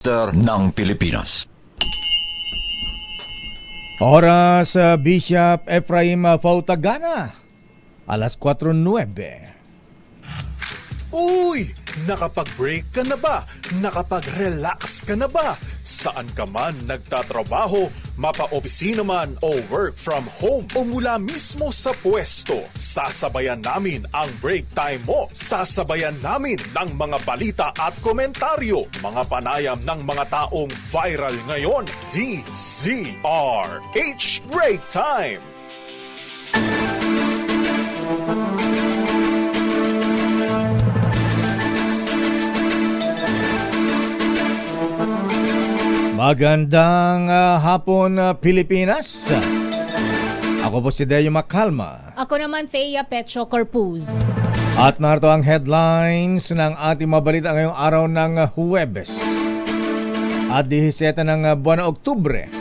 ng Pilipinas. Oras Bishop Ephraim Fautagana, alas 4:09. Uy! Nakapag-break ka na ba? Nakapag-relax ka na ba? Saan ka man nagtatrabaho, mapa-opisina man o work from home o mula mismo sa pwesto, sasabayan namin ang break time mo. Sasabayan namin ng mga balita at komentaryo, mga panayam ng mga taong viral ngayon. DZRH Break Time! Magandang hapon Pilipinas. Ako po si Deo Macalma. Ako naman, Thea Petro Corpuz. At narito ang headlines ng ating mabalita ngayong araw ng Huwebes at 17 ng buwan ng Oktubre.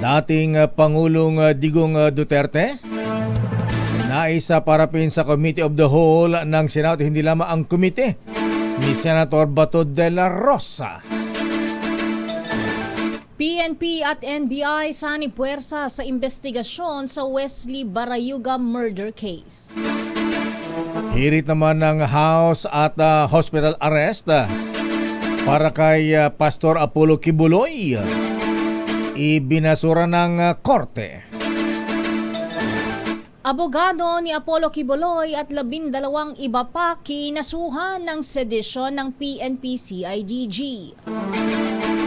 Dating Pangulong Digong Duterte naisa parapin sa Committee of the Whole ng Senado, hindi lamang ang komite ni Senator Bato de la Rosa. PNP at NBI sanipuwersa sa investigasyon sa Wesley Barayuga murder case. Hirit naman ng house at hospital arrest para kay Pastor Apollo Kibuloy. Ibinasura ng korte. Abogado ni Apollo Kibuloy at 12 iba pa kinasuhan ng sedisyon ng PNP-CIDG.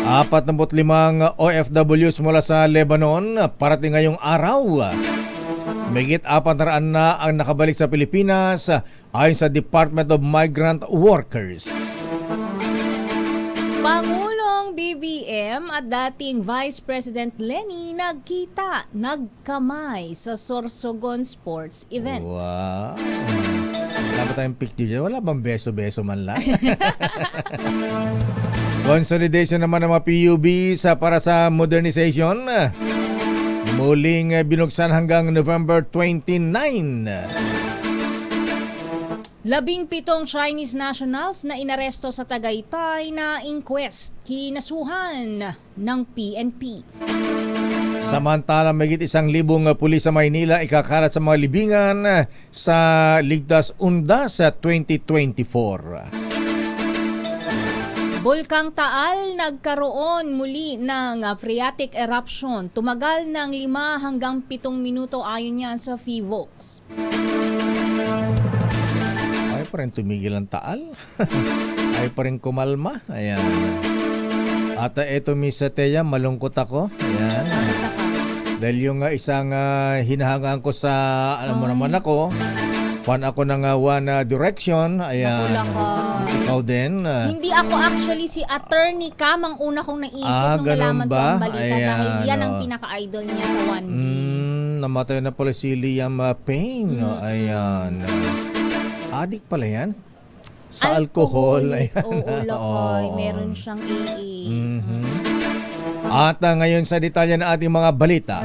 45 OFWs mula sa Lebanon parating ngayong araw. Mahigit 400 na ang nakabalik sa Pilipinas ayon sa Department of Migrant Workers. Pangulong BBM at dating Vice President Leni nagkamay sa Sorsogon Sports Event. Wow! Wala ba tayong picture dyan? Wala bang beso-beso man lang? Consolidation naman ng mga PUB para sa modernization. Muling binuksan hanggang November 29. 17 Chinese nationals na inaresto sa Tagaytay na inquest kinasuhan ng PNP. Samantala, mahigit 1,000 pulis sa Maynila ikakalat sa mga libingan sa Ligtas Undas sa 2024. Bulkang Taal nagkaroon muli ng phreatic eruption. Tumagal ng 5 hanggang 7 minuto ayon yan sa PHIVOLCS. Ay pa rin tumigil ang Taal. Ay pa rin kumalma. Ayan. At eto, Miss Thea, malungkot ako. Ayan. Dahil yung isang hinahangaan ko sa, alam mo naman ako, fan ako ng One Direction. Ayan. Ikaw din. Hindi ako actually si Attorney Cam ang una kong naisip nung nalaman ko ang balita dahil yan ang pinaka-idol niya sa 1B. Namatay na pala si Liam Payne. Ayan. Adik pala yan. Sa alcohol. Ayan. Oo, lakay. Meron siyang AA. At ngayon sa detalye ng ating mga balita.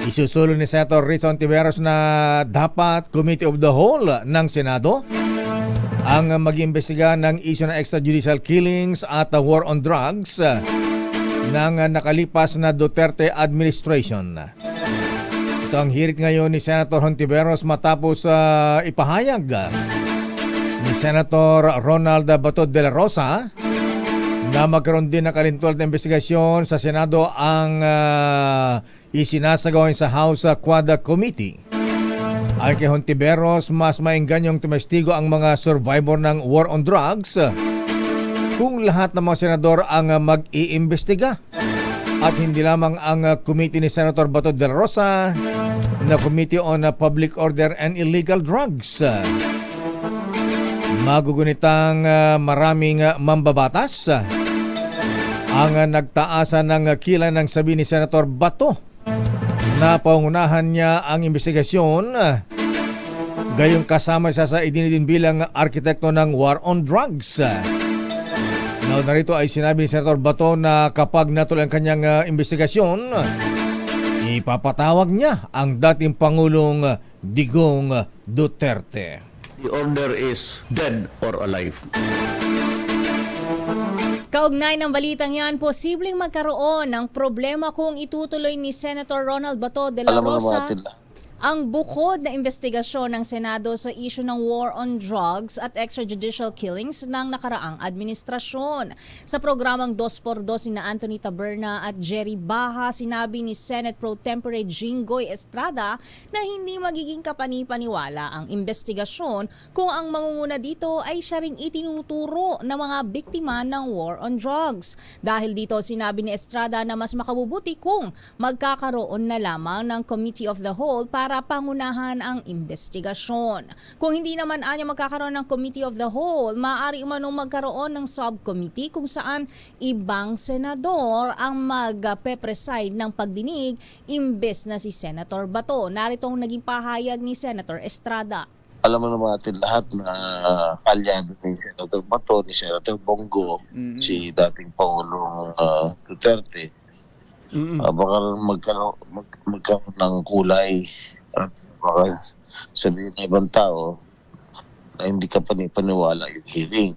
Isusulong ni Senator Rizon Tiveros na dapat Committee of the Whole ng Senado ang mag-imbestiga ng issue ng extrajudicial killings at war on drugs ng nakalipas na Duterte administration. Ito ang hirit ngayon ni Senator Hontiveros matapos ipahayag ni Senator Ronald Bato de la Rosa na magkaroon din ng kalintual na investigasyon sa Senado ang isinasagawa sa House Quad Committee. Ay kay Hontiveros, mas mainganyong tumestigo ang mga survivor ng war on drugs kung lahat ng mga senador ang mag-iimbestiga at hindi lamang ang committee ni Senator Bato de la Rosa na Committee on Public Order and Illegal Drugs. Magugunitang maraming mambabatas ang nagtaasan ng kilay ng sabi ni Senator Bato na pangunahan niya ang investigasyon. Gayong kasama siya sa idinidin bilang arkitekto ng war on drugs. Narito ay sinabi ni Senator Bato na kapag natuloy ang kanyang investigasyon, ipapatawag niya ang dating Pangulong Digong Duterte. The order is dead or alive. Kaugnay ng balitang yan, posibleng magkaroon ng problema kung itutuloy ni Senator Ronald Bato de la Alam mo naman Rosa natin lang. ang bukod na investigasyon ng Senado sa issue ng war on drugs at extrajudicial killings ng nakaraang administrasyon. Sa programang 2x2 na Anthony Taberna at Jerry Baha, sinabi ni Senate Pro Tempore Jinggoy Estrada na hindi magiging kapanipaniwala ang investigasyon kung ang mangunguna dito ay siya ring itinuturo ng mga biktima ng war on drugs. Dahil dito, sinabi ni Estrada na mas makabubuti kung magkakaroon na lamang ng Committee of the Whole para pangunahan ang investigasyon. Kung hindi naman anya magkakaroon ng Committee of the Whole, maaari umanong magkaroon ng subcommittee kung saan ibang senador ang magpe-preside ng pagdinig imbes na si Senator Bato. Narito ang naging pahayag ni Senator Estrada. Alam mo naman natin lahat na kalyado ni Senator Bato, ni Senator Bongo, si dating Pangulong Duterte. Baka magkaroon ng kulay at baka sabihin ng ibang tao na hindi ka panipaniwala yung hearing.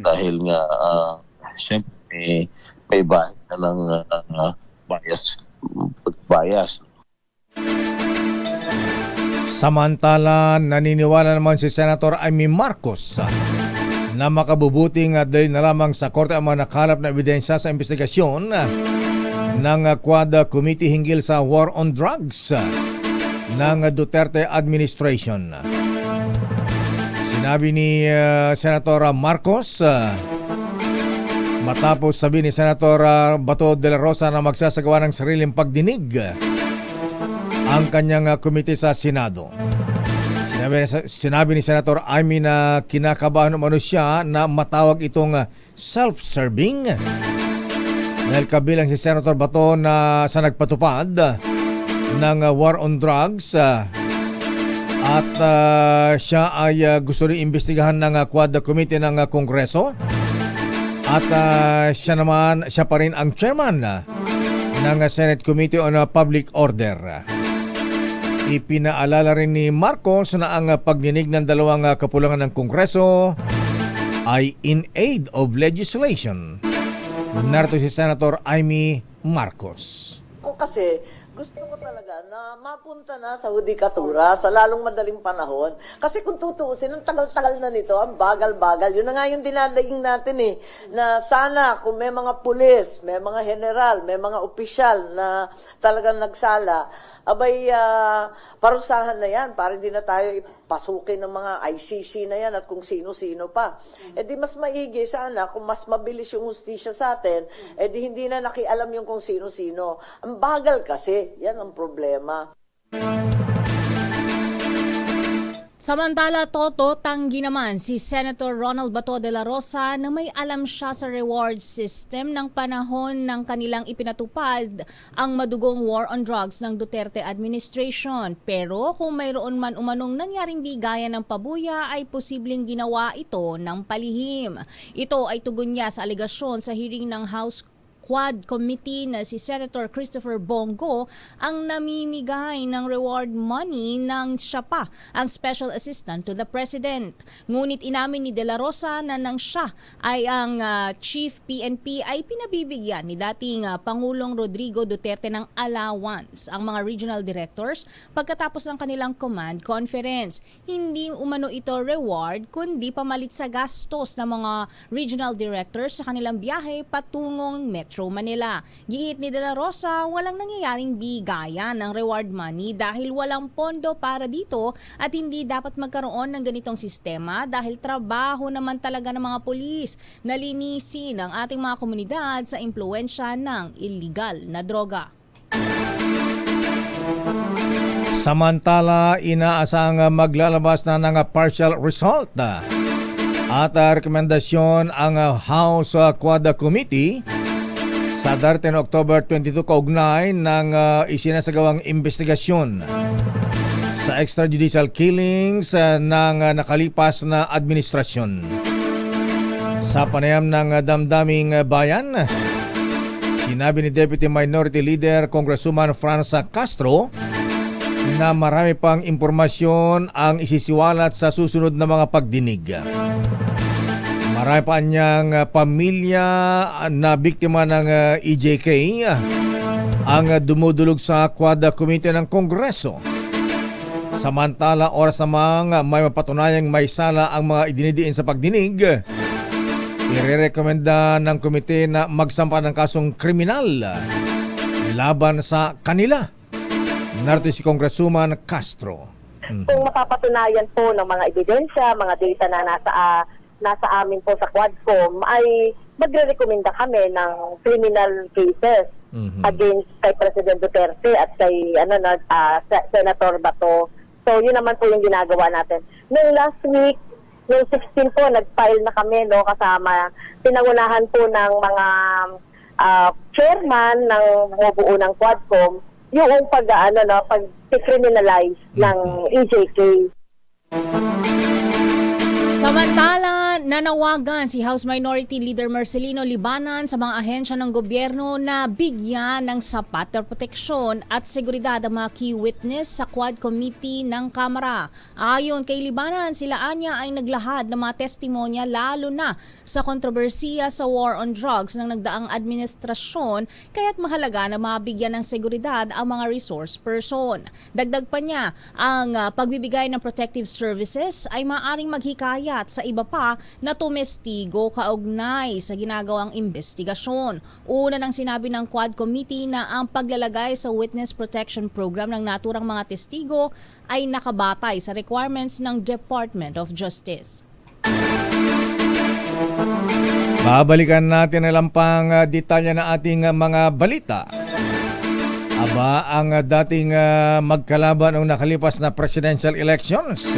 Dahil nga, siyempre, may bahid na ng bias. Samantala, naniniwala naman si Senator Amy Marcos na makabubuting dahil na lamang sa korte ang mga nakalap na ebidensya sa investigasyon ng Quad Committee hinggil sa war on drugs ng Duterte administration. Sinabi ni Senator Marcos matapos sabi ni Senator Bato de la Rosa na magsasagawa ng sariling pagdinig ang kanyang komite sa Senado. Sinabi ni Senator Amy na kinakabahan umano siya na matawag itong self-serving dahil kabilang si Senator Bato na sa nagpatupad ng war on drugs at siya ay gusto rin imbestigahan ng Quad Committee ng Kongreso at siya pa rin ang chairman ng Senate Committee on Public Order. Ipinaalala rin ni Marcos na ang pagdinig ng dalawang kapulangan ng Kongreso ay in aid of legislation. Narito si Senator Amy Marcos. Kasi gusto ko talaga na mapunta na sa hudikatura sa lalong madaling panahon. Kasi kung tutuusin, ang tagal-tagal na nito, ang bagal-bagal. Yun na nga yung dinadaing natin na sana kung may mga pulis, may mga general, may mga opisyal na talagang nagsala, abay, parusahan na yan para hindi na tayo ipasukin ng mga ICC na yan at kung sino-sino pa. E di mas maigi sana kung mas mabilis yung hustisya sa atin, e di hindi na nakialam yung kung sino-sino. Ang bagal kasi, yan ang problema. Samantala, Toto, tanggi naman si Senator Ronald Bato de la Rosa na may alam siya sa reward system ng panahon ng kanilang ipinatupad ang madugong war on drugs ng Duterte administration. Pero kung mayroon man umanong nangyaring bigayan ng pabuya ay posibleng ginawa ito ng palihim. Ito ay tugon niya sa alegasyon sa hearing ng House Quad Committee na si Senator Christopher Bongo ang namimigay ng reward money ng siya pa ang Special Assistant to the President. Ngunit inamin ni De La Rosa na nang siya ay ang Chief PNP ay pinabibigyan ni dating Pangulong Rodrigo Duterte ng allowance ang mga regional directors pagkatapos ng kanilang command conference. Hindi umano ito reward kundi pamalit sa gastos ng mga regional directors sa kanilang biyahe patungong Metro Manila. Giit ni De La Rosa, walang nangyayaring bigayan ng reward money dahil walang pondo para dito at hindi dapat magkaroon ng ganitong sistema dahil trabaho naman talaga ng mga pulis na linisin ang ating mga komunidad sa impluwensya ng illegal na droga. Samantala, inaasang maglalabas na ng partial result at rekomendasyon ang House Quad Committee sa darating October 22 kaugnay ng isinasagawang investigasyon sa extrajudicial killings ng nakalipas na administrasyon. Sa panayam ng damdaming bayan, sinabi ni Deputy Minority Leader Congresswoman Franz Castro na marami pang impormasyon ang isisiwalat sa susunod na mga pagdinig. Marami pa niyang pamilya na biktima ng EJK ang dumudulog sa Quad Committee ng Kongreso. Samantala, oras namang may mapatunayang may sala ang mga idinidiin sa pagdinig, irerekomenda ng komite na magsampa ng kasong kriminal laban sa kanila. Narito si Congresswoman Castro. Kung mapapatunayan po ng mga ebidensya, mga data na nasa amin po sa Quadcom, ay magre-rekomenda kami ng criminal cases against kay President Duterte at kay Senator Bato. So yun naman po yung ginagawa natin. Noong last week, noong 16 po, nag-file na kami kasama, pinangunahan po ng mga chairman ng buo ng Quadcom yung pag-criminalize ng EJK. Samantala, nanawagan si House Minority Leader Marcelino Libanan sa mga ahensya ng gobyerno na bigyan ng sapat na proteksyon at seguridad ang mga key witness sa Quad Committee ng Kamara. Ayon kay Libanan, sila anya ay naglahad ng mga testimonya lalo na sa kontrobersiya sa war on drugs ng nagdaang administrasyon, kaya't mahalaga na mabigyan ng seguridad ang mga resource person. Dagdag pa niya, ang pagbibigay ng protective services ay maaaring maghikaya sa iba pa na tumestigo kaugnay sa ginagawang investigasyon. Una nang sinabi ng Quad Committee na ang paglalagay sa Witness Protection Program ng naturang mga testigo ay nakabatay sa requirements ng Department of Justice. Babalikan natin ang lampang detalye na ating mga balita. Aba, ang dating magkalaban ng nakalipas na presidential elections,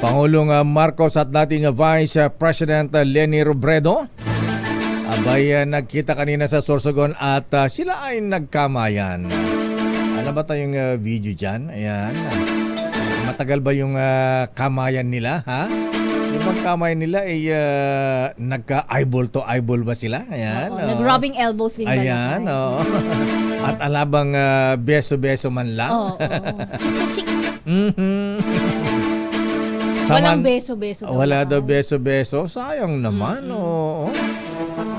Pangulong Marcos at dating Vice President Leni Robredo, abay nagkita kanina sa Sorsogon at sila ay nagkamayan. Ano ba tayong video dyan? Ayan. Matagal ba yung kamayan nila? Ha? Yung magkamayan nila ay nagka-eyeball to eyeball ba sila? Ayan. Nag-rubbing elbows din ba? Ayan. At alabang beso-beso man lang. Chik-chik. Walang beso-beso. Wala daw beso-beso. Sayang naman.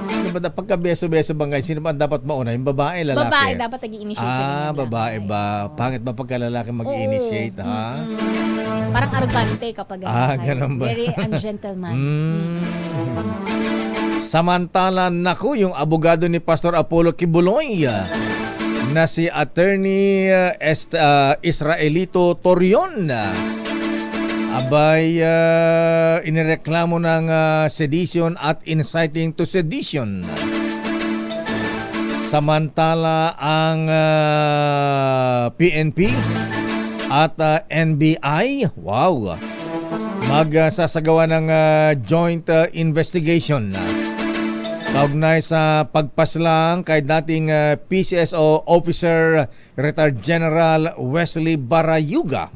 Sino ba pagka beso-beso ba ngayon? Sino ba dapat mauna? Yung babae, lalaki? Babae dapat nag-i-initiate sa ganyan. Babae ba? Pangit ba pagka lalaki mag-initiate? Ha? Parang arrogante kapag ganun ba? Very ungentleman. Samantala, naku, yung abogado ni Pastor Apollo Kibuloy na si Attorney Israelito Torion, abay inireklamo ng sedition at inciting to sedition. Samantala, ang PNP at NBI, magsasagawa ng joint investigation kaugnay sa pagpaslang kay dating PCSO Officer Retired General Wesley Barayuga.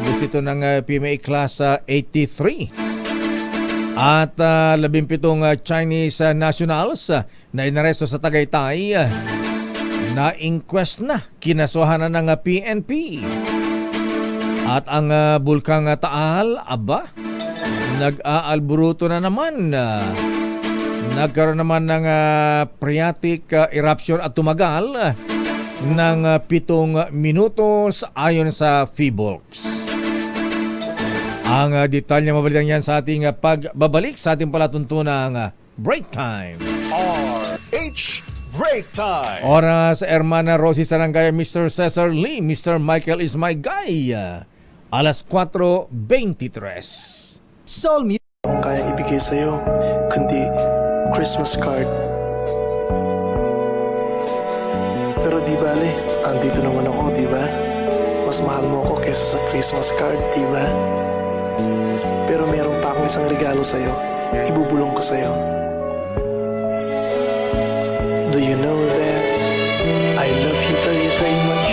Gusto ito ng PMA Class 83. At 17 Chinese nationals na inaresto sa Tagaytay na inquest na kinasuhan ng PNP. At ang bulkang Taal, nag-aalburuto na naman. Nagkaroon naman ng phreatic eruption at tumagal ng 7 minutos ayon sa PHIVOLCS. Ang detalye mabalitang yan sa ating pagbabalik sa ating palatuntunang Break Time. RH Break Time. Oras, Hermana Rosie Sarangaya, Mr. Cesar Lee, Mr. Michael is my guy. Alas 4:23. Soul Music. Ang kaya ibigay sa'yo, kundi Christmas card. Pero di bale, andito naman ako, di ba? Mas mahal mo ako kaysa sa Christmas card, di ba? Pero meron pa akong isang regalo sa'yo. Ibubulong ko sa'yo. Do you know that I love you very, very much?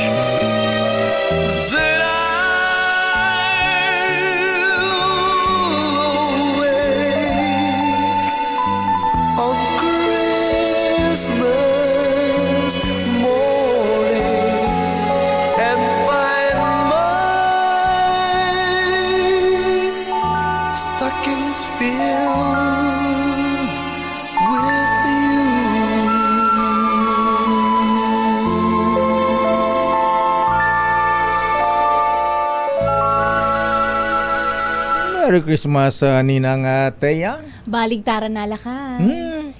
Christmas morning and find my stockings filled Merry Christmas, Ninang Thea. Baligtaran na lakay.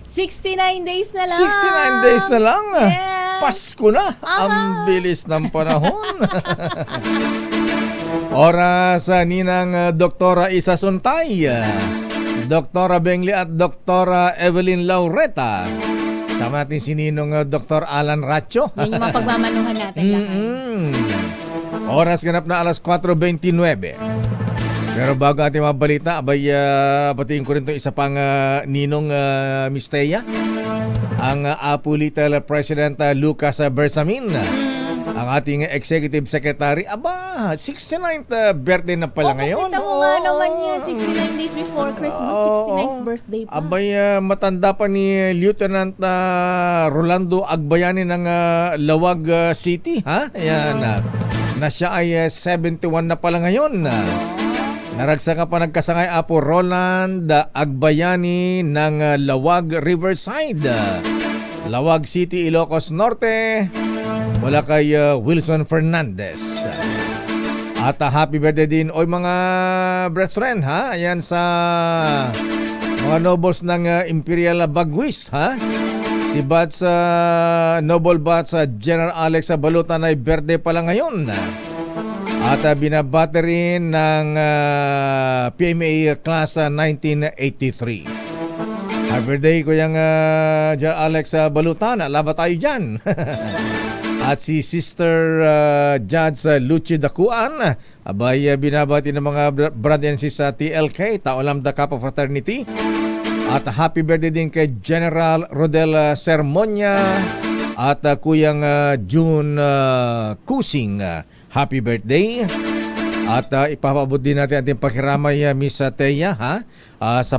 69 days na lang. 69 days na lang. Yes. Pasko na. Ang bilis ng panahon. Oras, Ninang Doktora Isa Suntay, Doktora Bengli at Doktora Evelyn Laureta. Sama natin si Ninong Dr. Alan Racho. Yan yung mga pagmamanuhan natin lakay. Oras ganap na alas 4:29. Pero bago ating mga balita, batiin ko rin itong isa pang ninong Miss Thea. Ang Apu Little President Lucas Bersamin. Ang ating Executive Secretary. 69th birthday na pala ngayon. Kita mo nga naman yan. 69 days before Christmas, 69th birthday pa. Matanda pa ni Lieutenant Rolando Agbayani ng Lawag City. Ayan. Na siya ay 71 na pala ngayon. Naragsakan pa nagkasangay Apo Roland Agbayani ng Lawag Riverside, Lawag City, Ilocos Norte, mula kay Wilson Fernandez. At happy birthday din oy mga brethren ayan sa mga nobles ng Imperial Bagwis si Bats Noble Bats General Alex Balutan ay birthday pala ngayon. At binabati rin ng PMA Class 1983. Happy birthday Kuyang General Alex Balutan. Laba tayo dyan. At si Sister Judge Luchi Dakuan. Binabati ng mga brothers sa TLK, Tao Lambda Kappa Fraternity. At happy birthday din kay General Rodel Sermonia at Kuyang June Kusing. Happy birthday. At ipapabot din natin ating pakiramay Miss Thea sa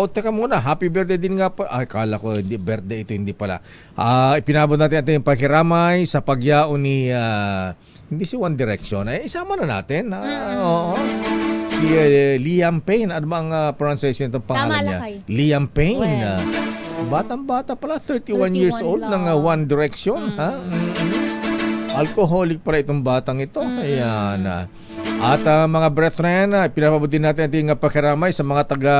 teka muna, happy birthday din nga po. Kala ko birthday ito, hindi pala. Ipinabot natin ating pakiramay sa pagyaon ni hindi si One Direction. Isama na natin. Oo. Si Liam Payne. Ano ba ang pronunciation itong pangalan niya? Liam Payne. Batang-bata pala, 31 years old ng One Direction. Alcoholic pala itong batang ito. Ayan. At mga brethren, pinapabuti natin ating pakiramay sa mga taga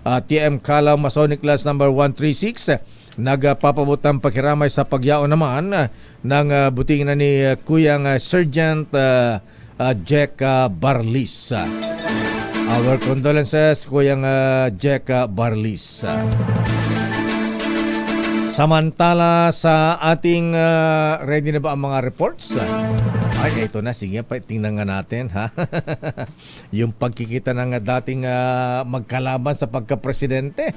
TM Calao Masonic Class number 136. Nagpapabot ng pakiramay sa pagyao naman ng buting na ni Kuyang Sergeant Jack Barlis. Our condolences, Kuyang Jack Barlis. Samantala sa ating ready na ba ang mga reports? Ito na, sige pa, tingnan nga natin yung pagkikita ng dating magkalaban sa pagka-presidente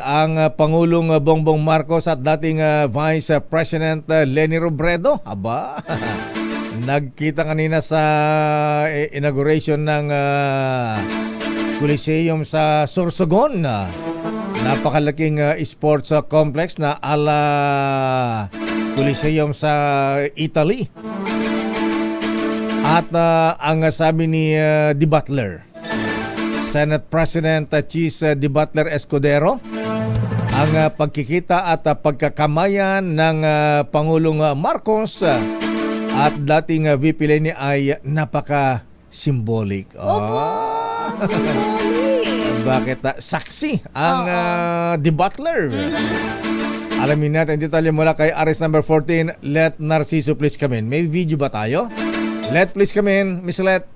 ang Pangulong Bongbong Marcos at dating Vice President Leni Robredo. Nagkita kanina sa inauguration ng Coliseum sa Sorsogon. Napakalaking sports complex na ala Coliseum sa Italy. At ang sabi ni D. Butler, Senate President Chis D. Butler Escudero, ang pagkikita at pagkakamayan ng Pangulong Marcos at dating VP Leni ay napaka-symbolic. Symbolic. Bakit? Saksi ang The Butler. Alamin natin detalye mula kay Aris number 14. Let Narciso please come in. May video ba tayo? Let please come in. Miss Let.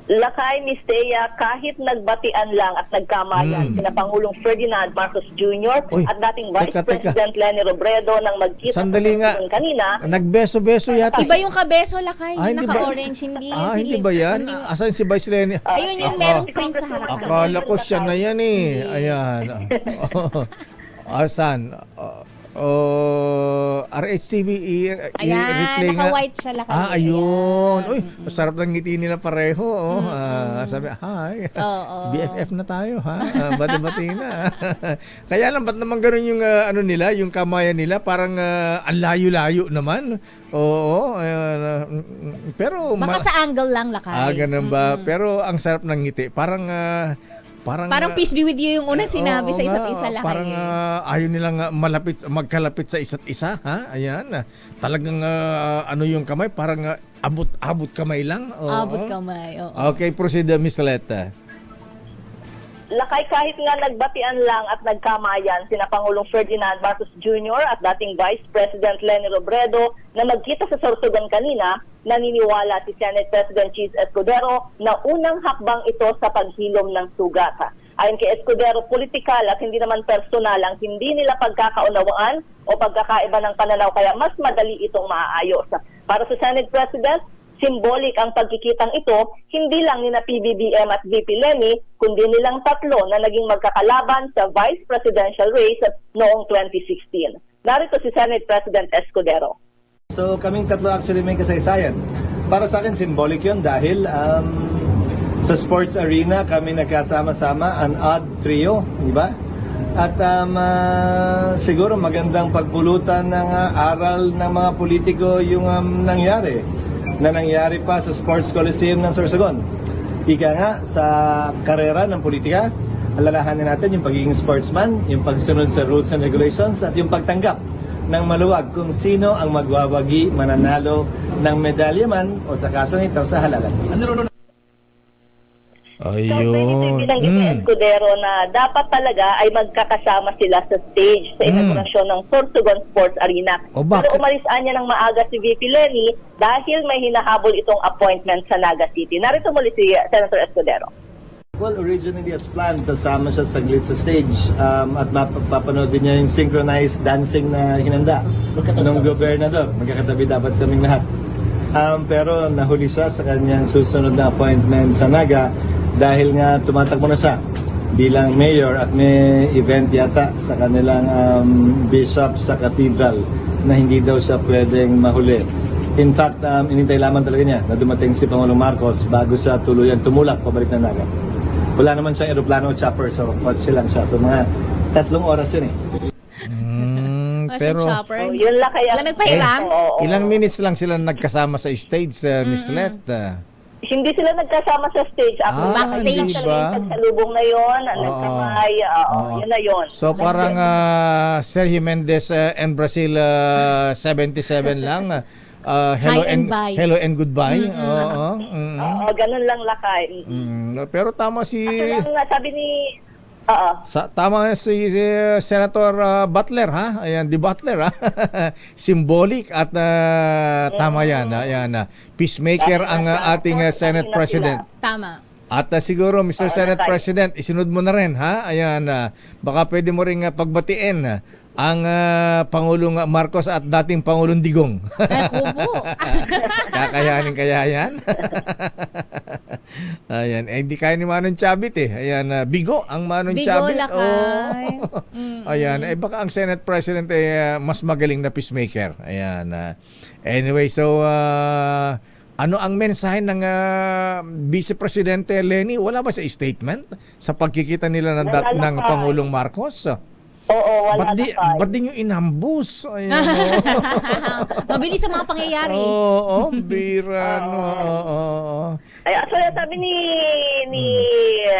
Lakay, Miss Thea, kahit nagbatian lang at nagkamayan sina Pangulong Ferdinand Marcos Jr. at dating Vice President Leni Robredo nang magkita sandali nga kanina. Nagbeso-beso yata. Iba yung kabeso, Lakay. Yung naka-orange, hindi yan. Hindi ba yan? Asan si Vice Leni? Ayun yung merong print sa harapan. Akala ko siya na yan eh. Ayan. Asan? RHTV i-replay nga. Naka-white siya Lakay. Ayun. Uy, masarap ng ngiti nila pareho. Sabi, hi. BFF na tayo, ha? Bati-bati na. Kaya lang, ba't naman ganun yung nila, yung kamayan nila? Parang ang layo-layo naman. Oo. Pero baka sa angle lang Lakay. Ganun ba? Pero ang sarap ng ngiti. Parang Parang peace be with you yung unang sinabi sa isa't isa lahat. Parang ayaw nilang magkalapit sa isa't isa, ha? Ayan. Talagang ano yung kamay, parang abot kamay lang. Oo. Abot kamay, oo. Okay, proceed, Miss Letta. Lakay, kahit nga nagbatian lang at nagkamayan sina Pangulong Ferdinand Marcos Jr. at dating Vice President Leni Robredo na magkita sa Sorsogon kanina, naniniwala si Senate President Cheese Escudero na unang hakbang ito sa paghilom ng sugat. Ayon kay Escudero, politikal at hindi naman personal ang hindi nila pagkakaunawaan o pagkakaiba ng pananaw, kaya mas madali itong maaayos. Para sa Senate President, symbolic ang pagkikitang ito, hindi lang ni na PBBM at VP Leni, kundi nilang tatlo na naging magkakalaban sa vice presidential race noong 2016. Narito si Senate President Escudero. So kaming tatlo actually may kasaysayan. Para sa akin symbolic yun dahil sa sports arena kami nagkasama-sama, an odd trio, di ba? At siguro magandang pagpulutan ng aral ng mga politiko yung nangyari pa sa Sports Coliseum ng Sorsogon. Ika nga, sa karera ng politika, alalahanin natin yung pagiging sportsman, yung pagsunod sa rules and regulations, at yung pagtanggap ng maluwag kung sino ang magwawagi, mananalo ng medalya man o sa kasong ito sa halalan. Ayun. Binanggit ni Escudero na dapat talaga ay magkakasama sila sa stage sa inaugurasyon ng Sorsogon Sports Arena. O bakit? Pero umalis niya ng maaga si VP Leni dahil may hinahabol itong appointment sa Naga City. Narito muli si Senator Escudero. Well, originally as planned, sasama siya saglit sa stage at mapapanood din niya yung synchronized dancing na hinanda ng gobernador. Magkakatabi dapat kaming lahat. Pero nahuli siya sa kanyang susunod na appointment sa Naga dahil nga tumatakbo na siya bilang mayor at may event yata sa kanilang bishop sa cathedral na hindi daw siya pwedeng mahuli. In fact, inintay lamang talaga niya na dumating si Pangulong Marcos bago siya tuluyan tumulak pabalik na Naga. Wala naman siyang aeroplano o chopper, so kotse lang siya. So mga 3 oras yun eh. Pero Yun lang kaya. Wala nagpahiram? ilang minutes lang sila nagkasama sa stage, Miss Letta. Hindi sila nagkasama sa stage. backstage. Diba? Sa lubong na yun, nagkamay, yun na yun. So parang Sergio Mendes and Brazil 77 lang. Hello Hi and bye. Hello and goodbye. Oo. Oo, ganun lang lakay. Pero tama si Sabi ni... tama si Senator Butler, ha? Ayan, di Butler, ha? Symbolic at tama yan. Ayan, peacemaker ang ating Senate President. Tama. At siguro, Mr. Senate President, isunod mo na rin, ha? Ayan, baka pwede mo rin pagbatiin ang Pangulong Marcos at dating Pangulong Digong. Kubo. Kakayanin kaya yan? Ayan, hindi kaya ni Manong Chabit eh. Ayan, bigo ang Manong Chabit. Bigo lakay. Ayan, baka ang Senate President mas magaling na peacemaker. Ayan. Anyway, so ano ang mensahe ng Vice Presidente Leni? Wala ba sa statement sa pagkikita nila ng Pangulong Marcos? Oo, wala Ba't di nyo inambus? Ayan, Mabilis sa mga pangyayari. Oo, bira. Ay, actually, sabi ni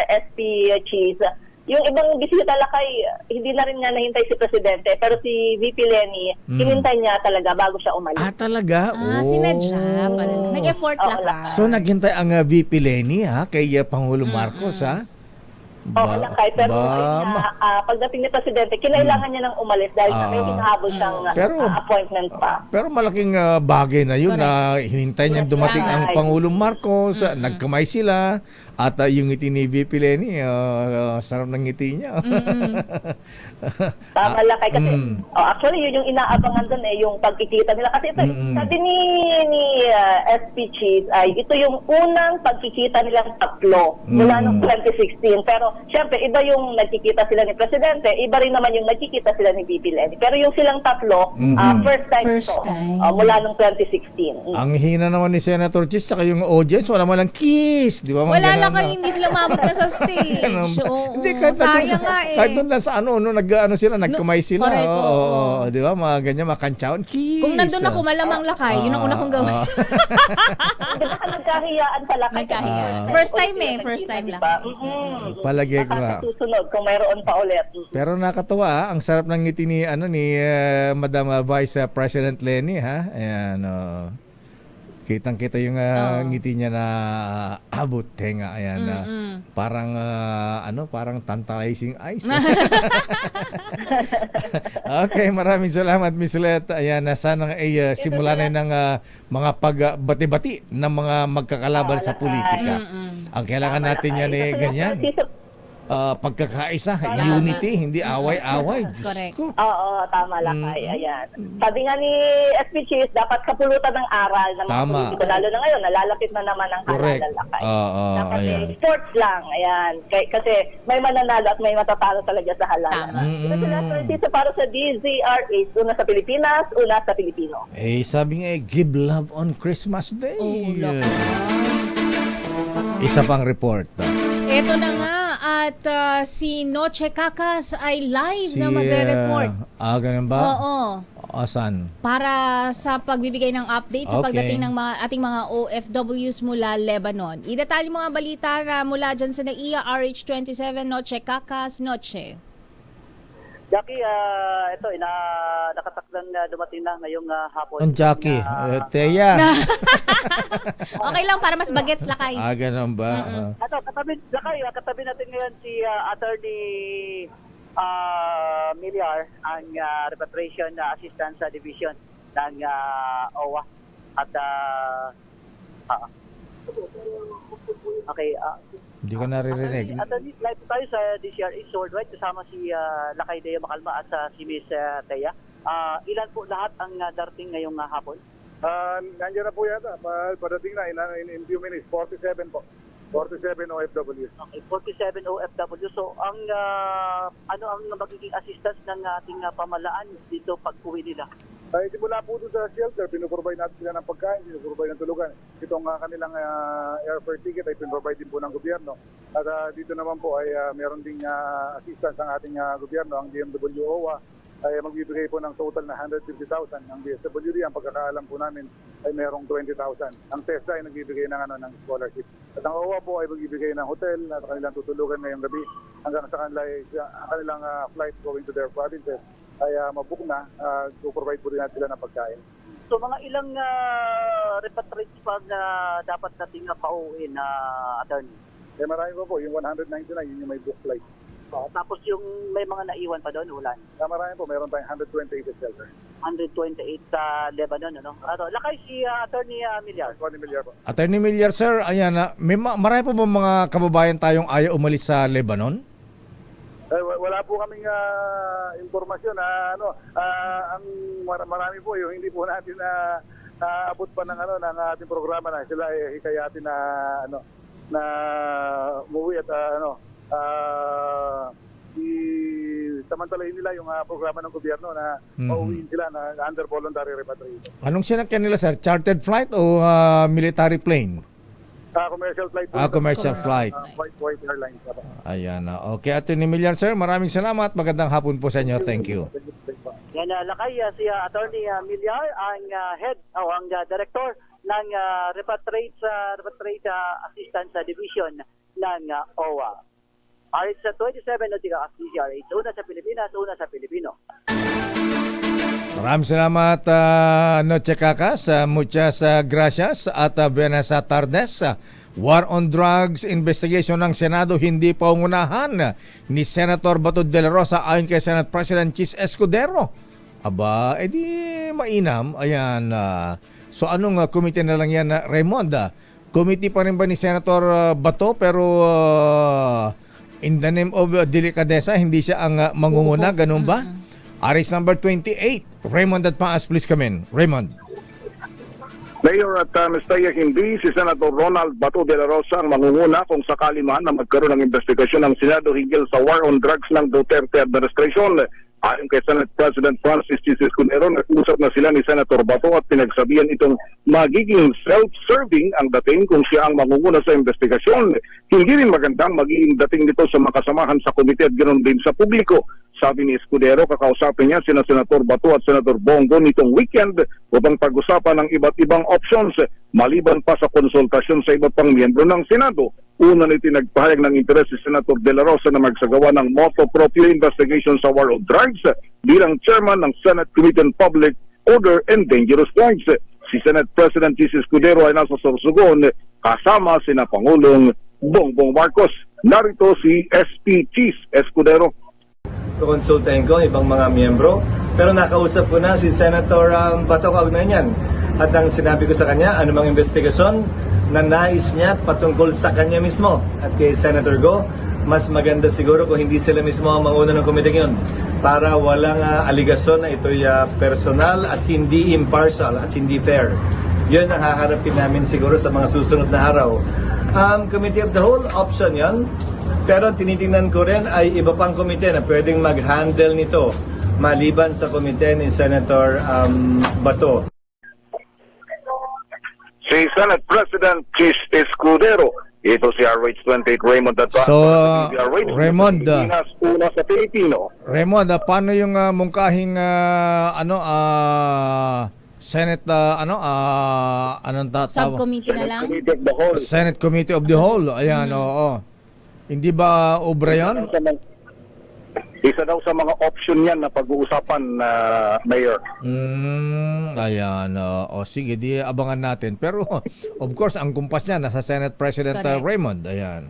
SP Cheese, yung ibang bisita lakay, hindi na rin nga nahintay si Presidente, pero si VP Leni, hinintay niya talaga bago siya umalis. Talaga? Sinadya pala. Nag-effort lakay. So, naghintay ang VP Leni kay Pangulong Marcos, ha? Lakay, pero pagdating ni Presidente, kinailangan niya nang umalis dahil may hinahabol siyang appointment pa. Pero malaking bagay na yun na hinintay niya dumating ang Pangulong Marcos, nagkamay sila, at yung ngiti ni VP Leni, sarap ng ngiti niya. Tama lakay kasi, actually yun yung inaabangan doon yung pagkikita nila. Kasi ito, sabi ni SP Cheese ay ito yung unang pagkikita nilang tatlo mula noong 2016. Pero syempre, iba yung nagkikita sila ni Presidente, iba rin naman yung nagkikita sila ni VP Leni. Pero yung silang tatlo, first time. Mula noong 2016. Ang hina naman ni Senator Cheese tsaka yung audience, wala man lang kiss. Di ba? Wala lang kayo, hindi sila umabot na sa stage. Hindi, kahit sayang nga kahit doon lang sa nagkamay sila. Correct, Oo, di ba? Mga ganyan, mga kantsawan, kiss. Kung nandun ako, malamang lakay. Yun ang una kong gawin. Nagkahiyaan pala. First time lang. Palagi Lagi ko baka nga. sa susunod kung mayroon pa ulit. Pero nakatuwa, ang sarap ng ngiti ni Madam Vice President Lenny, ha? Ayan, kitang-kita yung ngiti niya na abot tenga, ayan, parang parang tantalizing eyes. Okay, maraming salamat, Miss Let. Ayan, sana simula na ng mga pagbati-bati ng mga magkakalaban sa politika. Ang kailangan natin yan ganyan. Pagkakaisa, unity, hindi away-away. Diyos Correct. ko. Oo, tama Lakay. Ayan. Sabi nga ni SP Cheese, dapat kapulutan ng aral ng mga Tama. politiko. Lalo na ngayon, nalalapit na naman ang Correct. halalan Lakay. Ayan. Dapat sports lang. Ayan. Kasi may mananalo at may matatalo talaga sa halalan. Tama. Ito sila, dito para sa DZRH. Una sa Pilipinas, una sa Pilipino. Sabi nga give love on Christmas Day. Oh, love. Isa pang report. Ito na nga at si Noche Kakas ay live na magre-report. Ganun ba? Oo. Asan? Para sa pagbibigay ng update sa Okay. pagdating ng ating mga OFWs mula Lebanon. Idetalye mga balita na mula dyan sa NAIA RH27 Noche Kakas Noche. Jackie, ito, nakatakdang dumating na ngayong hapon. Ang Jackie. Teya. Okay lang para mas bagets Lakay. Ganun ba? Katabi natin ngayon si Attorney Miliar, ang Repatriation Assistance Division ng OWA. At, okay, Hindi ko naririnig. Attorney, live tayo sa DCRH Worldwide kasama si Lakay Dea Macalma at si Miss Teya. Ilan po lahat ang darating ngayong hapon? Nandiyan na po yata. Parating na in few minutes. 47 po. 47 OFW. Okay, 47 OFW. So, ang ano ang magiging assistance ng ating pamalaan dito pag-uwi nila? Simula po doon sa shelter, pinuprovide natin sila ng pagkain, pinuprovide ng tulugan. Itong kanilang airfare ticket ay pinuprovide din po ng gobyerno. At dito naman po ay meron ding assistance ang ating gobyerno, ang DMW OWA ay magbibigay po ng total na 150,000. Ang DSWD, ang pagkakaalam po namin ay merong 20,000. Ang TESDA ay nagbibigay ng scholarship. At ang OWA po ay magbibigay ng hotel at kanilang tutulugan ngayong gabi hanggang sa kanilang flight going to their provinces ay mabook na, to-provide po rin natin sila ng pagkain. So mga ilang repatriates pa na dapat nating pauwiin na attorney? Marami po, yung 199, yun yung may book flight. Tapos yung may mga naiwan pa doon, wala? Marami po, meron tayong 128 at shelter. 128 sa Lebanon, ano? Lakay si Attorney Miliar. Attorney Miliar po. Attorney Miliar, sir, ayan na. Marami po ba mga kababayan tayong ayaw umalis sa Lebanon? Wala po kaming impormasyon na ang marami po yung hindi po natin abot pa ng ng ating programa na sila ay hikayatin na umuwi at samantalahin nila yung programa ng gobyerno na mauwiin sila na under voluntary repatriation. Anong sinakyan nila, sir? Chartered flight o military plane? Commercial flight. Commercial flight. White Airlines. Ayan na. Okay, Attorney Miliar, sir, maraming salamat. Magandang hapon po sa inyo. Thank you. Yan, Lakay, si Attorney Miliar, ang head o ang director ng Repatriate Assistance Division ng OWA. RH27 na tiga DCRH. Una sa Pilipinas, una sa Pilipino. Maraming salamat, Noche Kakas. Muchas gracias at buenas tardes. War on Drugs investigation ng Senado hindi pa ungunahan ni Senator Bato de la Rosa ayon kay Senate President Chis Escudero. Aba, edi mainam. Ayan. So anong committee na lang yan, Raymond? Committee pa rin ba ni Senator Bato pero in the name of delikadesa, hindi siya ang mangunguna, ganun ba? RS number 28. Raymond at Paas, please come in. Raymond. Mayor at Mr. hindi si Senator Ronald Bato de la Rosa ang mangunguna kung sakali man na magkaroon ng investigasyon ng Senado hinggil sa war on drugs ng Duterte administration. Ayon kay Senate President Francis Chis Escudero, nag-usap na sila ni Senator Bato at pinagsabihan itong magiging self-serving ang dating kung siya ang mangunguna sa investigasyon. Hindi rin magandang magiging dating nito sa makasamahan sa komite at ganoon din sa publiko. Sabi ni Escudero, kakausapin niya sina Senator Bato at Senator Bongo nitong weekend upang pag-usapan ng iba't ibang options maliban pa sa konsultasyon sa iba't pang miyembro ng Senado. Una nito nagpahayag ng interes si Senator De La Rosa na magsagawa ng motu proprio investigation sa war on drugs bilang chairman ng Senate Committee on Public Order and Dangerous Drugs. Si Senate President Jesus Escudero ay nasa Sorsogon kasama sina Pangulong Bongbong Marcos. Narito si SP Cheese Escudero. Konsultahin ko ibang mga miyembro, pero nakausap ko na si Senator Bato kaugnay niyan. At ang sinabi ko sa kanya, anumang investigasyon na nais niya patungkol sa kanya mismo. At kay Senator Go, mas maganda siguro kung hindi sila mismo ang manguna ng komite ngayon para walang aligasyon na ito'y personal at hindi impartial at hindi fair. Yun ang haharapin namin siguro sa mga susunod na araw. Committee of the Whole, option yan. Pero tinitingnan ko rin ay iba pang komite na pwedeng mag-handle nito maliban sa komite ni Senator Bato. Si Senate President Chis Escudero. Ito si RH28 Raymond at So, Raymond, una sa Pilipino. Raymond, paano yung mungkahing Senate anong tatawag? Subcommittee na lang? Senate Committee of the Whole. Ayan, oo. Hindi ba obra yan? Isa daw sa mga option yan na pag-uusapan, Mayor. Ayan. Sige, di abangan natin. Pero, of course, ang kumpas niya nasa Senate President Raymond. Ayan.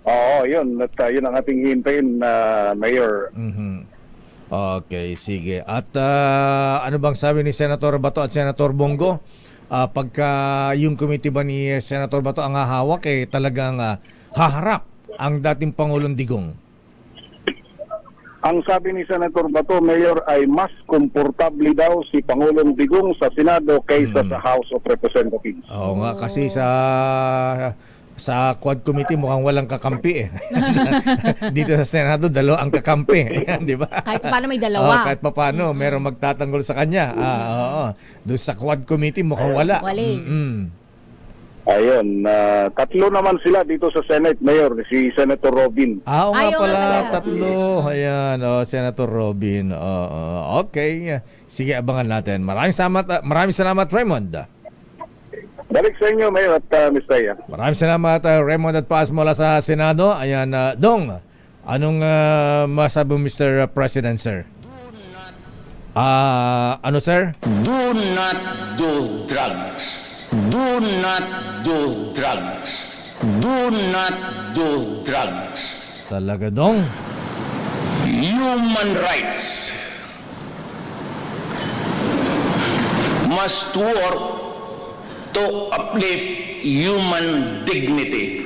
Oo, yun. At yun ang ating hintayin, Mayor. Okay, sige. At ano bang sabi ni Senator Bato at Senator Bongo? Pagka yung committee ba ni Senator Bato ang hahawak, talagang haharap ang dating Pangulong Digong? Ang sabi ni Senator Bato, Mayor, ay mas komportable daw si Pangulong Digong sa Senado kaysa sa House of Representatives. Oo nga, kasi sa Quad Committee mukhang walang kakampi Dito sa Senado, dalawa ang kakampi. Di ba? Kahit paano may dalawa. Kahit paano, merong magtatanggol sa kanya. Doon sa Quad Committee mukhang wala. Ayun, tatlo naman sila dito sa Senate, Mayor, si Senator Robin. Oo nga pala, tatlo. Ayan, Senator Robin. Okay. Sige, abangan natin. Maraming salamat, Raymond. Balik sa inyo, Mayor at Ms. Taya. Maraming salamat, Raymond at Paz mula sa Senado. Ayan, Dong, anong masabi mo, Mr. President, sir? Ano, sir? Do not do drugs. Do not do drugs. Do not do drugs. Talaga, Dong? Human rights must work to uplift human dignity.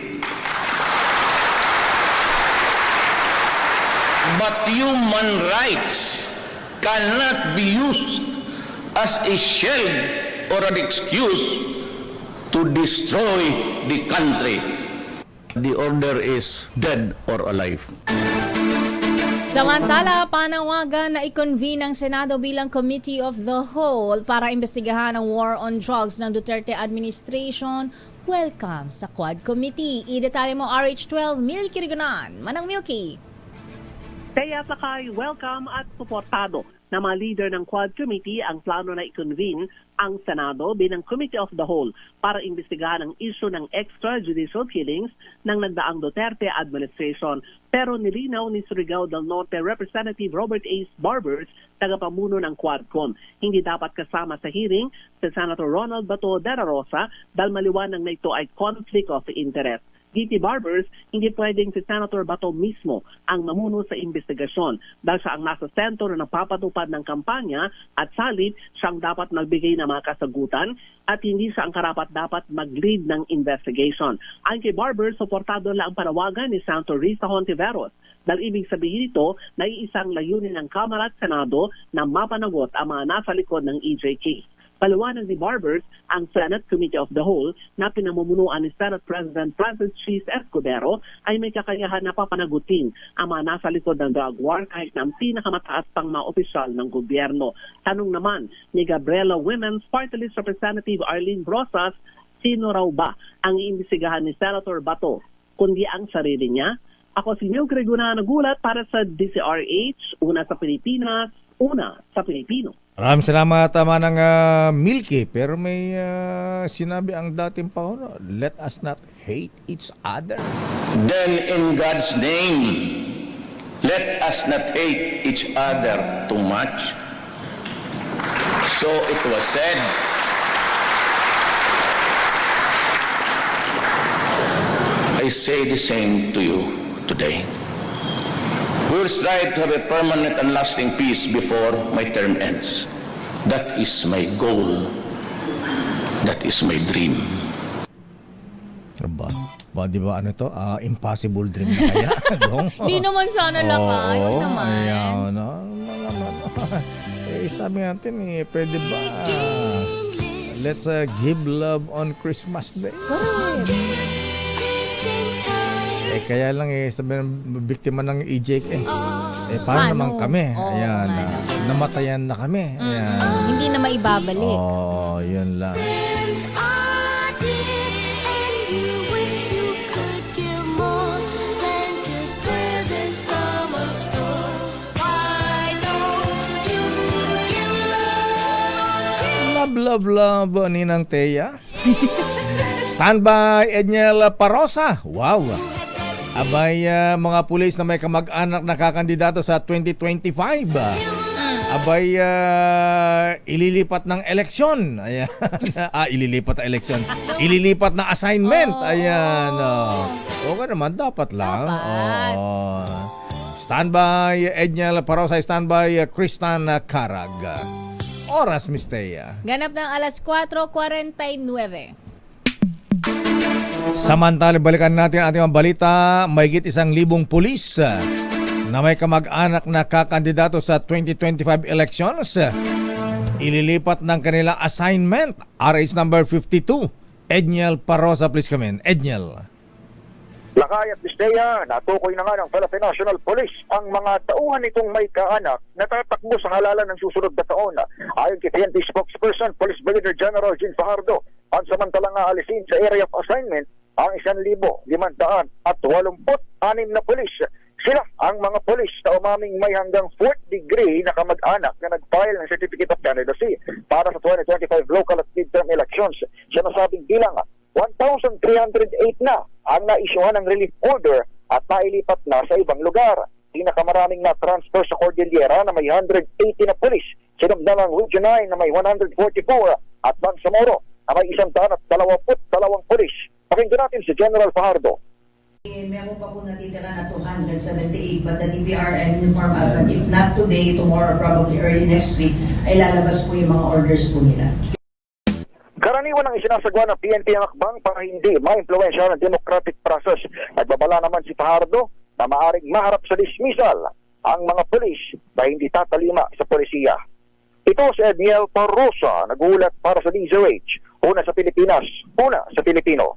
But human rights cannot be used as a shield or an excuse to destroy the country. The order is dead or alive. Samantala, panawagan na i-convene ng Senado bilang Committee of the Whole para imbestigahan ang war on drugs ng Duterte administration. Welcome sa Quad Committee. I-detalye mo RH12, Milky Rigonan. Manang Milky. Kaya Sakay, welcome at suportado na mga leader ng Quad Committee ang plano na i-convene ang Senado bilang Committee of the Whole para imbestigahan ang issue ng extrajudicial killings ng nagdaang Duterte administration. Pero nilinaw ni Surigao del Norte Representative Robert A. Barbers, tagapamuno ng Quadcom, hindi dapat kasama sa hearing si Senator Ronald Bato de la Rosa dahil maliwanag na ito ay conflict of interest. D.T. Barbers, hindi pwedeng si Senator Bato mismo ang mamuno sa investigasyon dahil siya ang nasa sentro na napapatupad ng kampanya at salit siyang dapat magbigay ng mga kasagutan at hindi siya ang karapat-dapat mag-lead ng investigation. Ayon kay Barbers, suportado lang ang panawagan ni Senator Risa Hontiveros dahil ibig sabihin ito na iisang layunin ng Kamara at Senado na mapanagot ang mga nasa likod ng EJK. Paliwanag ni Barbers, ang Senate Committee of the Whole na pinamumunuan ni Senate President Francis Cheese Escudero ay may kakayahan na papanagutin ang mga nasa likod ng drug war kahit na ang pinakamataas pang mga opisyal ng gobyerno. Tanong naman ni Gabriela Women's Party List Representative Arlene Brosas, sino raw ba ang iimbestigahan ni Senator Bato? Kundi ang sarili niya, Ako si Neil Greguna, nagulat para sa DCRH, una sa Pilipinas, una sa Pilipino. Maraming salamat, Manang Milky. Pero may sinabi ang dating Pangulo, let us not hate each other. Then in God's name, let us not hate each other too much. So it was said, I say the same to you today. We will strive to have a permanent and lasting peace before my term ends. That is my goal. That is my dream. Di ba ano to? Impossible dream na kaya? Di naman sana lakay. Huwag naman. Ayan, sabi natin pwede ba? Let's give love on Christmas Day. Correct. Kaya lang sabi ng biktima ng EJK paano naman kami? Ayan, namatayan na kami. Ayan. Hindi na maibabalik. Yun lang. Love, Ninang Teya. Standby, Edniel Parosa. Wow. Abay, mga pulis na may kamag-anak na kakandidato sa 2025. Abay, ililipat ng eleksyon. Ayan. Ililipat na eleksyon. Ililipat na assignment. Ayan. Okay naman, dapat lang. Standby, Edniel Parosa. Standby, Kristan Karag. Oras, Miss Teya. Ganap ng alas 4:49. Samantala, balikan natin ang ating mga balita. Mahigit 1,000 pulis na may kamag-anak na kakandidato sa 2025 elections ililipat ng kanilang assignment. RH number 52. Edniel Parosa, please come in. Edniel. Lakay at Bisdeya, natukoy na nga ng Philippine National Police ang mga tauhan nitong may kaanak na tatakbo sa halalan ng susunod na taon. Ayon kay PNP spokesperson, Police Brigadier General Jean Fajardo, ang samantalang aalisin sa area of assignment ang 1,586 na pulis. Sila ang mga pulis na umaming may hanggang 4th degree na kamag-anak na nag-file ng Certificate of Candidacy para sa 2025 local at midterm elections. Siya nasabing bilang 1,308 na ang naisyuhan ng relief order at nailipat na sa ibang lugar. Pinakamaraming na transfer sa Cordillera na may 180 na pulis, sinugdalang Region 9 na may 144 at Bangsamoro na may 122 pulis. Pakinggan natin si General Fajardo. Meron pa po natitira na 278 but the DPRM inform us that if not today, tomorrow, probably early next week, ay lalabas po yung mga orders po nila. Karaniwan ang isinasagawa ng PNP ang akbang para hindi ma-impluwensya ng democratic process. Nagbabala naman si Fajardo na maaring maharap sa dismissal ang mga pulis na hindi tatalima sa polisiya. Ito si Edniel Parosa, nagulat para sa DZRH. Una sa Pilipinas, una sa Pilipino.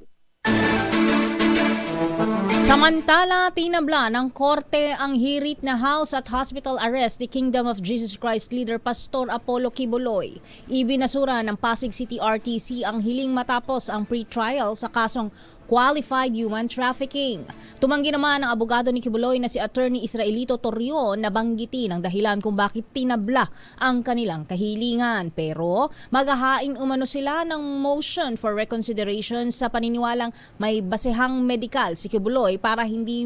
Samantala, tinabla ng korte ang hirit na house at hospital arrest ni Kingdom of Jesus Christ leader Pastor Apollo Kibuloy. Ibinasura ng Pasig City RTC ang hiling matapos ang pre-trial sa kasong qualified human trafficking. Tumanggi naman ang abogado ni Kibuloy na si Attorney Israelito Torreon na banggitin ang dahilan kung bakit tinabla ang kanilang kahilingan. Pero maghahain umano sila ng motion for reconsideration sa paniniwalang may basehang medikal si Kibuloy para hindi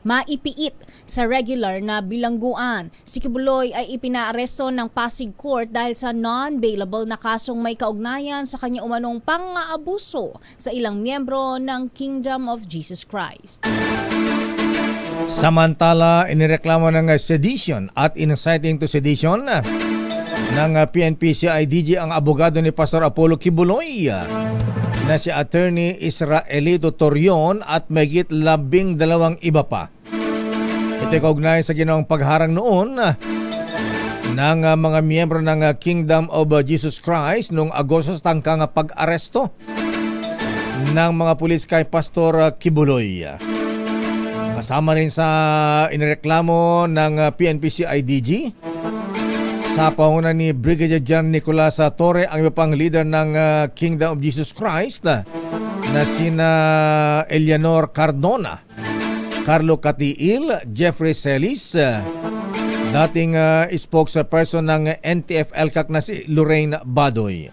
maipiit sa regular na bilangguan. Si Kibuloy ay ipinaaresto ng Pasig Court dahil sa non-bailable na kasong may kaugnayan sa kanya umanong pang-aabuso sa ilang miyembro ng Kingdom of Jesus Christ. Samantala, inireklamo ng sedition at inciting to sedition ng PNP-CIDG ang abogado ni Pastor Apollo Kibuloy na si Attorney Israelito Torreon at mahigit 12 iba pa. Ito'y kaugnay sa ginawang pagharang noon ng mga miyembro ng Kingdom of Jesus Christ noong Agosto sa tangkang pag-aresto ng mga pulis kay Pastor Kibuloy. Kasama rin sa inireklamo ng PNP-CIDG Sa panguna ni Brigadier General Nicolas Torre, ang iba pang leader ng Kingdom of Jesus Christ na sina Eleanor Cardona, Carlo Catiil, Jeffrey Celis, dating spokesperson ng NTF-ELCAC na si Lorraine Badoy.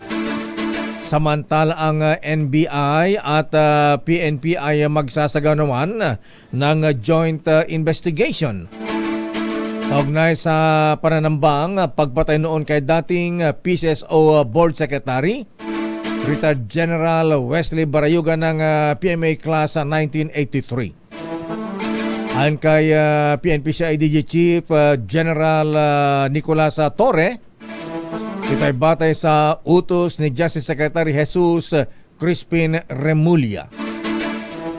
Samantala ang NBI at PNP ay magsasagawan ng joint investigation kaugnay sa pananambang pagpatay noon kay dating PCSO Board Secretary, retired General Wesley Barayuga ng PMA Class 1983. Ayon kay PNP CIDG Chief General Nicolas Torre, ito ay batay sa utos ni Justice Secretary Jesus Crispin Remulla.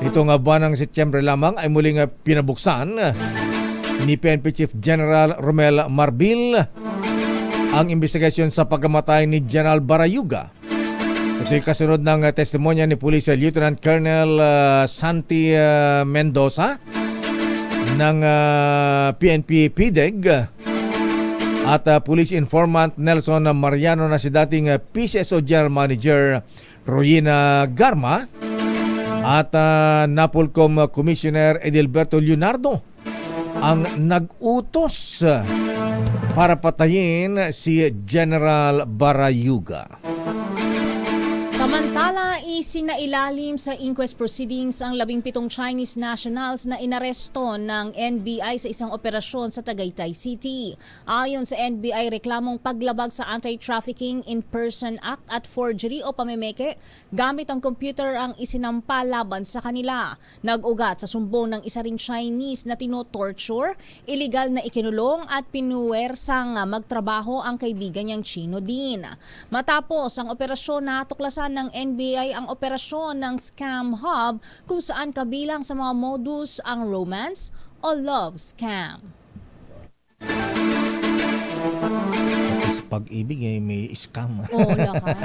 Ito nga buwan ng Setyembre lamang ay muling pinabuksan ni PNP Chief General Romel Marbil ang investigasyon sa pagkamatay ni General Barayuga. Ito'y kasunod ng testimonya ni Police Lieutenant Colonel Santi Mendoza ng PNP PDEG at Police Informant Nelson Mariano na si dating PCSO General Manager Royina Garma at Napolcom Commissioner Edilberto Leonardo ang nag-utos para patayin si General Barayuga. Samantala, isinailalim sa inquest proceedings ang 17 Chinese nationals na inaresto ng NBI sa isang operasyon sa Tagaytay City. Ayon sa NBI, reklamong paglabag sa Anti-Trafficking in Person Act at forgery o pamemeke gamit ang computer ang isinampa laban sa kanila. Nag-ugat sa sumbong ng isa ring Chinese na tinotorture, illegal na ikinulong at pinuwersang magtrabaho ang kaibigan niyang Chino din. Matapos ang operasyon, natuklasan ng NBI ang operasyon ng Scam Hub kung saan kabilang sa mga modus ang romance o love scam. Sa pag-ibig ay may scam. Oo, lakas.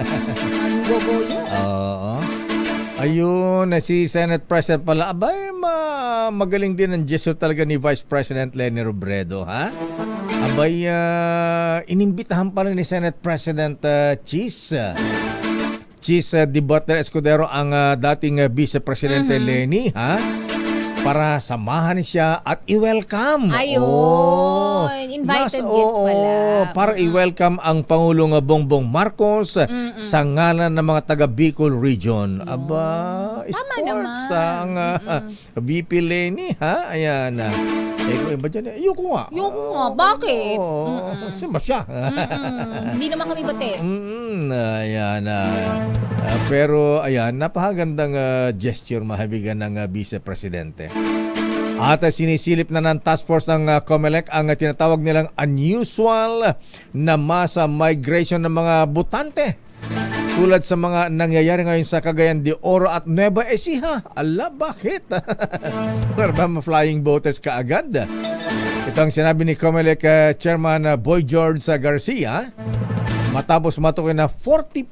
Ang gogo yun. Oo. Ayun, si Senate President pala. Abay, magaling din ang gesture talaga ni Vice President Leni Robredo, ha? Abay, inimbitahan pala ni Senate President Cheese Di Butler Escudero ang dating Vice Presidente Leni, ha? Para samahan siya at i-welcome. Ayun, invited guest pala. Para i-welcome ang Pangulong Bongbong Marcos sa ngalan ng mga taga Bicol Region. Aba, sports ang VP Leni, ha? Ayan. Kung iba dyan, ayoko nga. Bakit? Sima siya. Hindi naman kami bate. Ayan. Pero ayan, napakagandang gesture mahabigan ng Vice Presidente. At sinisilip na ng task force ng COMELEC ang tinatawag nilang unusual na mass migration ng mga botante. Tulad sa mga nangyayari ngayon sa Cagayan de Oro at Nueva Ecija. Ala, bakit? Para ba ma-flying voters kaagad? Ito ang sinabi ni COMELEC Chairman Boy George Garcia matapos matukoy na 40%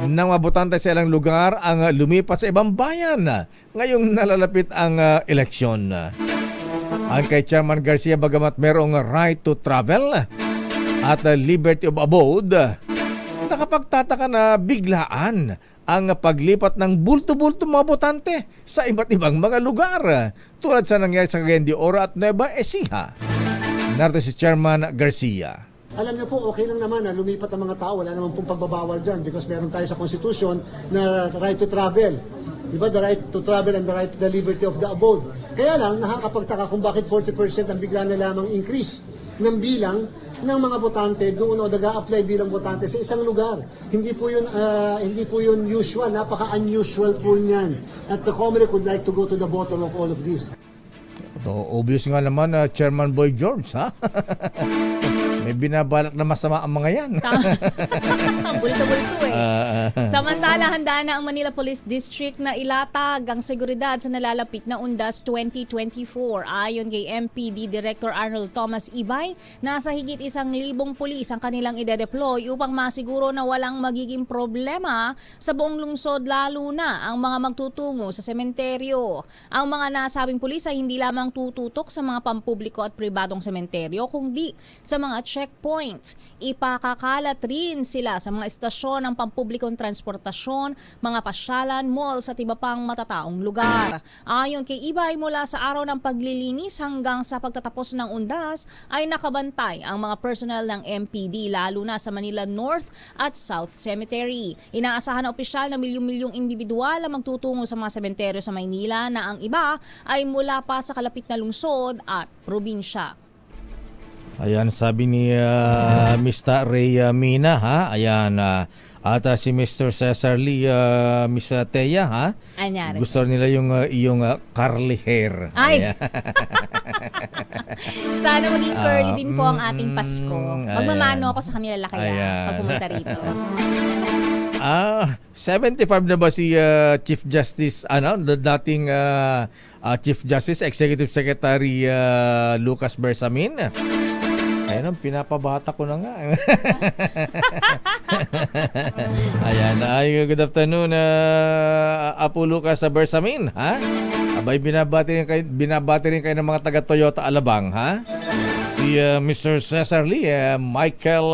ng mga botante sa ilang lugar ang lumipat sa ibang bayan ngayong nalalapit ang eleksyon. Ang kay Chairman Garcia, bagamat merong right to travel at liberty of abode, nakapagtataka na biglaan ang paglipat ng bulto-bulto mga botante sa iba't ibang mga lugar tulad sa nangyari sa Cagayan de Oro at Nueva Ecija. Narito si Chairman Garcia. Alam niyo po, okay lang naman na lumipat ang mga tao. Wala naman pong pagbabawal dyan because meron tayo sa Constitution na right to travel. Diba? The right to travel and the right to the liberty of the abode. Kaya lang, nakakapagtaka kung bakit 40% ang bigla na lamang increase ng bilang ng mga botante doon o nag-a-apply bilang botante sa isang lugar. Hindi po yun usual. Napaka-unusual po niyan. At the COMELEC would like to go to the bottom of all of this. Obvious nga naman, Chairman Boy George, ha? May binabalak na masama ang mga yan. Bulto-bulto Samantala, handa na ang Manila Police District na ilatag ang seguridad sa nalalapit na Undas 2024. Ayon kay MPD Director Arnold Thomas Ibay, nasa higit 1,000 pulis ang kanilang ide-deploy upang masiguro na walang magiging problema sa buong lungsod, lalo na ang mga magtutungo sa sementeryo. Ang mga nasabing pulis ay hindi lamang tututok sa mga pampubliko at pribadong sementeryo, kundi sa mga checkpoints. Ipakakalat rin sila sa mga istasyon ng pampublikong transportasyon, mga pasyalan, malls at iba pang matataong lugar. Ayon kay Ibay, mula sa araw ng paglilinis hanggang sa pagtatapos ng undas ay nakabantay ang mga personnel ng MPD lalo na sa Manila North at South Cemetery. Inaasahan na opisyal na milyong-milyong individual ang magtutungo sa mga sementeryo sa Maynila na ang iba ay mula pa sa kalapit na lungsod at probinsya. Ayan, sabi ni Mr. Ray Mina, ha? Ayan, at si Mr. Cesar Lee, Miss Teya, ha? Anyari. Gusto nila yung iyong curly hair. Ay! Sana maging curly din po ang ating Pasko. Magmamano ako sa kanila lakaya pag pumunta rito. 75 na ba si Chief Justice, dating Chief Justice Executive Secretary Lucas Bersamin? Ayun, pinapabata ko na nga. Ayan, good afternoon, Apo Lucas Bersamin, ha? Abay, binabati rin kayo ng mga taga Toyota Alabang, ha? Si Mr. Cesar Lee, Michael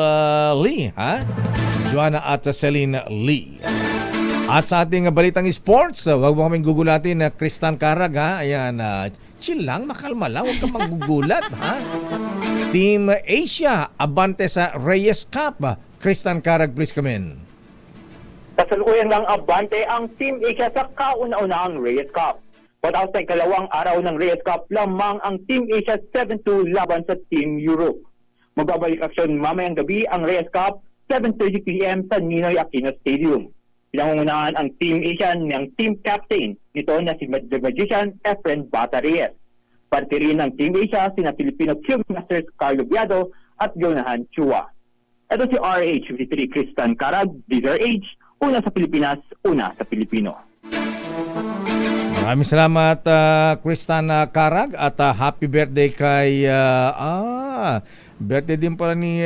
Lee, ha? Joanna at Celine Lee. At sa ating balitang sports, huwag mo kaming gugulatin na Kristan Carag, ha? Ayan, chill lang, makalma lang, huwag kang magugulat, ha? Team Asia, abante sa Reyes Cup. Kristan Carag, please come in. Kasalukuyan lang abante ang Team Asia sa kauna-unahang Reyes Cup. Pataos sa ikalawang araw ng Reyes Cup, lamang ang Team Asia 7-2 laban sa Team Europe. Magbabalik aksyon mamayang gabi ang Reyes Cup 7:30 p.m. sa Ninoy Aquino Stadium. Pinangungunahan ang Team Asia ng team captain nito na si The Magician Efren Bata Reyes. Parte rin ng Team Asia sina Filipino Cube Masters Carlo Biado at Jonahan Chua. Ito si RH53 Kristan Carag, RH, una sa Pilipinas, una sa Pilipino. Maraming salamat, Kristan Carag, at happy birthday kay birthday din pala ni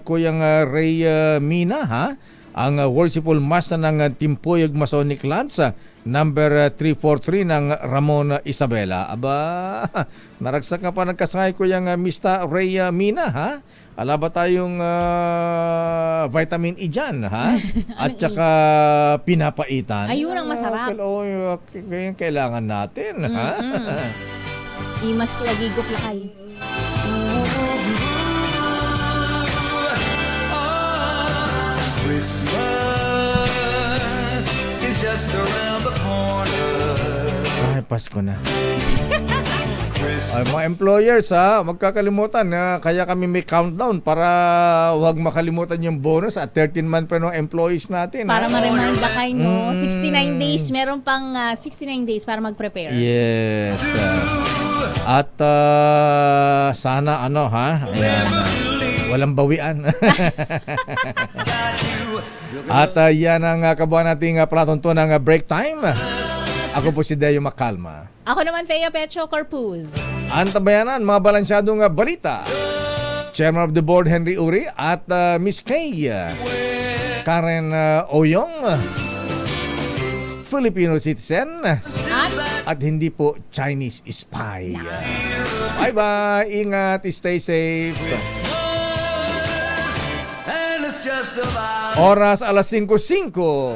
Kuyang Ray Mina, ha? Ang worshipful master ng Timpuyog Masonic Lance, number 343 ng Ramon Isabela. Aba, naragsak ka pa nagkasangay ko yung Mr. Ray Mina, ha? Ala ba tayong vitamin E dyan, ha? At saka pinapaitan. Ayun ang masarap. Yung kailangan natin, ha? Imas lagi guplakay. Christmas is just around the corner. Ay, Pasko na. Ay, mga employers, ha, magkakalimutan, kaya kami may countdown para wag makalimutan yung bonus at 13-month pa ng employees natin. Para ma-remind ba kayo, no? 69 days, meron pang 69 days para mag-prepare. Yes. At sana ayan, walang bawian. At yan ang kabuhan nating palatuntunan ng break time. Ako po si Deo Macalma. Ako naman, Thea Petro Corpuz. Antabayanan, mga balansyadong balita. Chairman of the Board, Henry Uri, at Miss Kay Karen Oyong, Filipino citizen, at hindi po Chinese spy. Bye-bye. Ingat. Stay safe. Oras 5:05.